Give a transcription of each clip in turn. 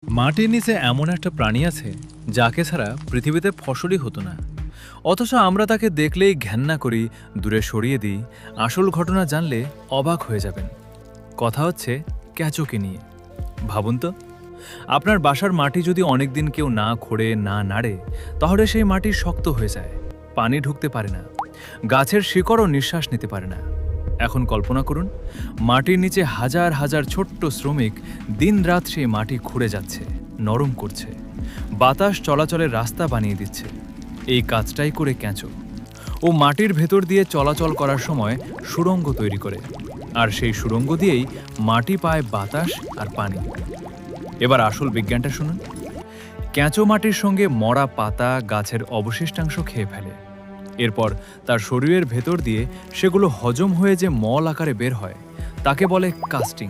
মাটির নিচে এমন একটা প্রাণী আছে যাকে ছাড়া পৃথিবীতে ফসলই হতো না। অথচ আমরা তাকে দেখলেই ঘেন্না করি, দূরে সরিয়ে দিই। আসল ঘটনা জানলে অবাক হয়ে যাবেন। কথা হচ্ছে কেঁচোকে নিয়ে। ভাবুন তো, আপনার বাসার মাটি যদি অনেকদিন কেউ না খোঁড়ে, না নাড়ে, তাহলে সেই মাটি শক্ত হয়ে যায়, পানি ঢুকতে পারে না, গাছের শিকড়ও নিঃশ্বাস নিতে পারে না। এখন কল্পনা করুন, মাটির নিচে হাজার হাজার ছোট্ট শ্রমিক দিনরাত সেই মাটি খুঁড়ে যাচ্ছে, নরম করছে, বাতাস চলাচলের রাস্তা বানিয়ে দিচ্ছে। এই কাজটাই করে কেঁচো। ও মাটির ভেতর দিয়ে চলাচল করার সময় সুড়ঙ্গ তৈরি করে, আর সেই সুড়ঙ্গ দিয়েই মাটি পায় বাতাস আর পানি। এবার আসল বিজ্ঞানটা শুনুন। কেঁচো মাটির সঙ্গে মরা পাতা, গাছের অবশিষ্টাংশ খেয়ে ফেলে। এরপর তার শরীরের ভেতর দিয়ে সেগুলো হজম হয়ে যে মল আকারে বের হয়, তাকে বলে কাস্টিং।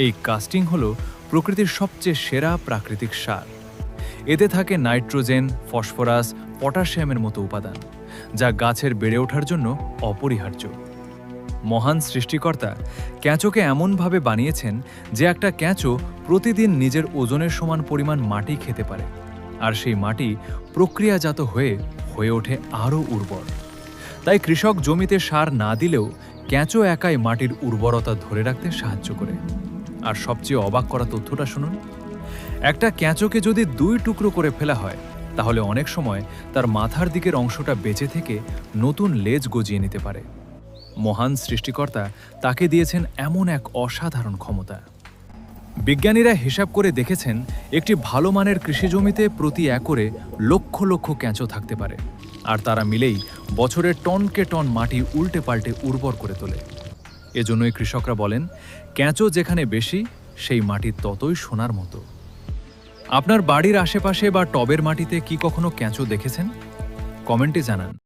এই কাস্টিং হলো প্রকৃতির সবচেয়ে সেরা প্রাকৃতিক সার। এতে থাকে নাইট্রোজেন, ফসফরাস, পটাশিয়ামের মতো উপাদান, যা গাছের বেড়ে ওঠার জন্য অপরিহার্য। মহান সৃষ্টিকর্তা কেঁচোকে এমনভাবে বানিয়েছেন যে একটা কেঁচো প্রতিদিন নিজের ওজনের সমান পরিমাণ মাটি খেতে পারে, আর সেই মাটি প্রক্রিয়াজাত হয়ে হয়ে ওঠে আরও উর্বর। তাই কৃষক জমিতে সার না দিলেও কেঁচো একাই মাটির উর্বরতা ধরে রাখতে সাহায্য করে। আর সবচেয়ে অবাক করা তথ্যটা শুনুন, একটা কেঁচোকে যদি 2 টুকরো করে ফেলা হয়, তাহলে অনেক সময় তার মাথার দিকের অংশটা বেঁচে থেকে নতুন লেজ গজিয়ে নিতে পারে। মহান সৃষ্টিকর্তা তাকে দিয়েছেন এমন এক অসাধারণ ক্ষমতা। বিজ্ঞানীরা হিসাব করে দেখেছেন, একটি ভালো মানের কৃষিজমিতে প্রতি একরে লক্ষ লক্ষ কেঁচো থাকতে পারে, আর তারা মিলেই বছরে টনকে টন মাটি উল্টে পাল্টে উর্বর করে তোলে। এজন্যই কৃষকরা বলেন, কেঁচো যেখানে বেশি, সেই মাটি ততই সোনার মতো। আপনার বাড়ির আশেপাশে বা টবের মাটিতে কি কখনো কেঁচো দেখেছেন? কমেন্টে জানান।